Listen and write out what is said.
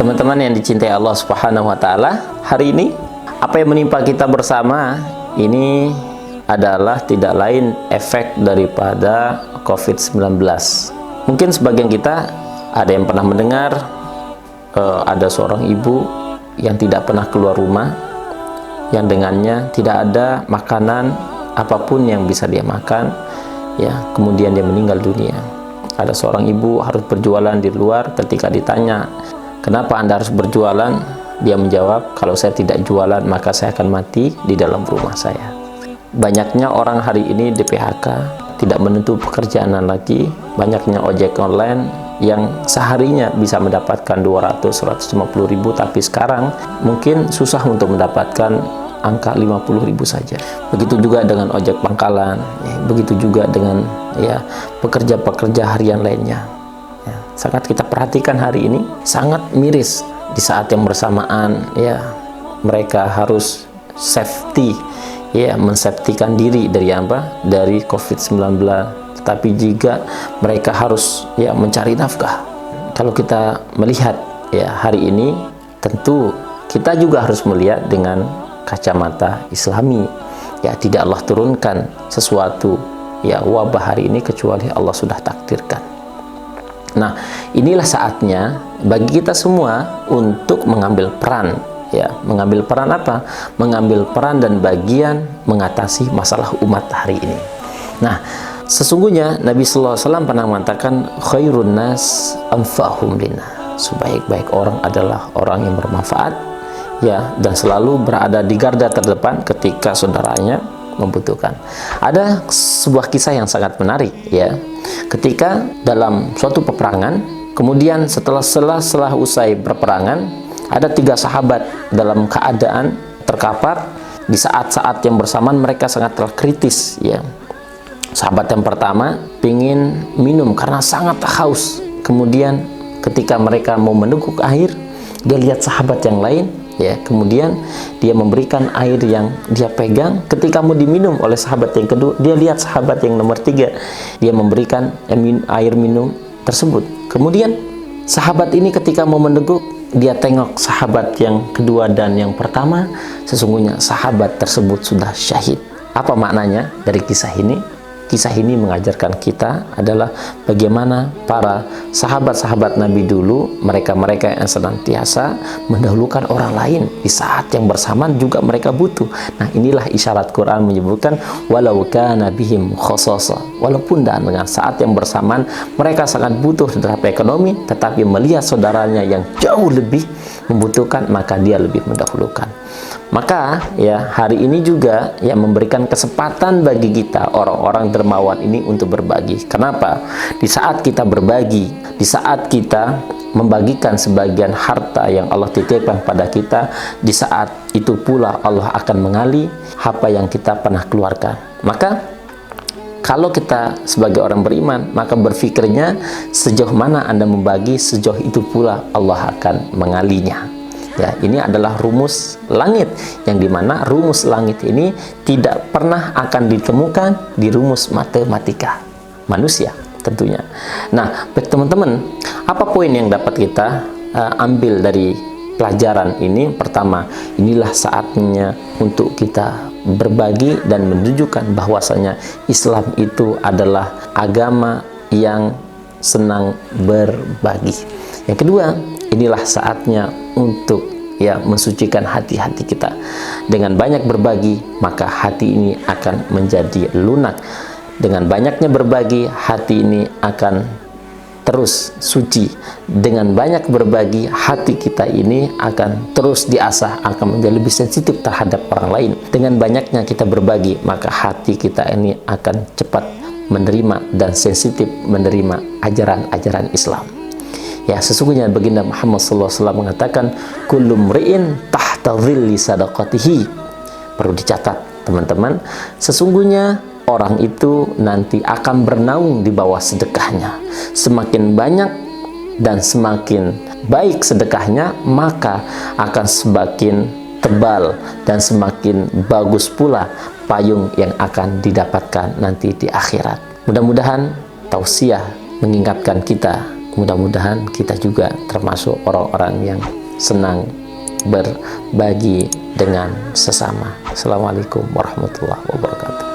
Teman-teman yang dicintai Allah Subhanahu wa taala, hari ini apa yang menimpa kita bersama ini adalah tidak lain efek daripada COVID-19. Mungkin sebagian kita ada yang pernah mendengar ada seorang ibu yang tidak pernah keluar rumah, yang dengannya tidak ada makanan apapun yang bisa dia makan, ya, kemudian dia meninggal dunia. Ada seorang ibu harus berjualan di luar. Ketika ditanya, kenapa Anda harus berjualan? Dia menjawab, kalau saya tidak jualan maka saya akan mati di dalam rumah saya. Banyaknya orang hari ini di PHK, tidak menentu pekerjaan lagi. Banyaknya ojek online yang seharinya bisa mendapatkan 200-150 ribu, tapi sekarang mungkin susah untuk mendapatkan angka 50 ribu saja. Begitu juga dengan ojek pangkalan, begitu juga dengan pekerja-pekerja harian lainnya. Sangat kita perhatikan hari ini sangat miris. Di saat yang bersamaan mereka harus safety, mensafetikan diri dari apa? Dari COVID-19. Tetapi juga mereka harus mencari nafkah. Kalau kita melihat hari ini, tentu kita juga harus melihat dengan kacamata Islami. Tidak Allah turunkan sesuatu wabah hari ini kecuali Allah sudah takdirkan. Nah, inilah saatnya bagi kita semua untuk mengambil peran. Mengambil peran apa? Mengambil peran dan bagian mengatasi masalah umat hari ini. Nah, sesungguhnya Nabi Sallallahu Alaihi Wasallam pernah mengatakan, khairun nas anfa'hum lina. Sebaik-baik orang adalah orang yang bermanfaat, dan selalu berada di garda terdepan ketika saudaranya membutuhkan. Ada sebuah kisah yang sangat menarik, ketika dalam suatu peperangan, kemudian setelah usai berperangan, ada 3 sahabat dalam keadaan terkapar. Di saat-saat yang bersamaan mereka sangat kritis. Sahabat yang pertama ingin minum karena sangat haus. Kemudian ketika mereka mau meneguk air, dia lihat sahabat yang lain, kemudian dia memberikan air yang dia pegang. Ketika mau diminum oleh sahabat yang kedua, dia lihat sahabat yang nomor 3, dia memberikan air minum tersebut. Kemudian sahabat ini ketika mau meneguk, dia tengok sahabat yang kedua dan yang pertama, sesungguhnya sahabat tersebut sudah syahid. Apa maknanya dari kisah ini? Kisah ini mengajarkan kita adalah bagaimana para sahabat-sahabat Nabi dulu, mereka-mereka yang senantiasa mendahulukan orang lain di saat yang bersamaan juga mereka butuh. Nah, inilah isyarat Quran menyebutkan walau kana bihim khasasa. Walaupun dengan saat yang bersamaan mereka sangat butuh terhadap ekonomi, tetapi melihat saudaranya yang jauh lebih membutuhkan, maka dia lebih mendahulukan. Maka hari ini juga memberikan kesempatan bagi kita orang-orang dermawan ini untuk berbagi. Kenapa? Di saat kita berbagi, di saat kita membagikan sebagian harta yang Allah titipkan pada kita, di saat itu pula Allah akan mengali apa yang kita pernah keluarkan. Maka kalau kita sebagai orang beriman, maka berfikirnya sejauh mana Anda membagi, sejauh itu pula Allah akan mengalinya. Ini adalah rumus langit, yang dimana rumus langit ini tidak pernah akan ditemukan di rumus matematika manusia tentunya. Nah, teman-teman, apa poin yang dapat kita ambil dari pelajaran ini? Pertama, inilah saatnya untuk kita berbagi dan menunjukkan bahwasanya Islam itu adalah agama yang senang berbagi. Yang kedua, inilah saatnya untuk mensucikan hati-hati kita. Dengan banyak berbagi, maka hati ini akan menjadi lunak. Dengan banyaknya berbagi, hati ini akan terus suci. Dengan banyak berbagi, hati kita ini akan terus diasah, akan menjadi lebih sensitif terhadap orang lain. Dengan banyaknya kita berbagi, maka hati kita ini akan cepat menerima dan sensitif menerima ajaran-ajaran Islam. Sesungguhnya baginda Muhammad SAW mengatakan, kullu mri'in tahta dhilli sadaqatihi. Perlu dicatat, teman-teman, sesungguhnya orang itu nanti akan bernaung di bawah sedekahnya. Semakin banyak dan semakin baik sedekahnya, maka akan semakin tebal dan semakin bagus pula payung yang akan didapatkan nanti di akhirat. Mudah-mudahan tausiah mengingatkan kita mudah-mudahan kita juga termasuk orang-orang yang senang berbagi dengan sesama. Assalamualaikum warahmatullahi wabarakatuh.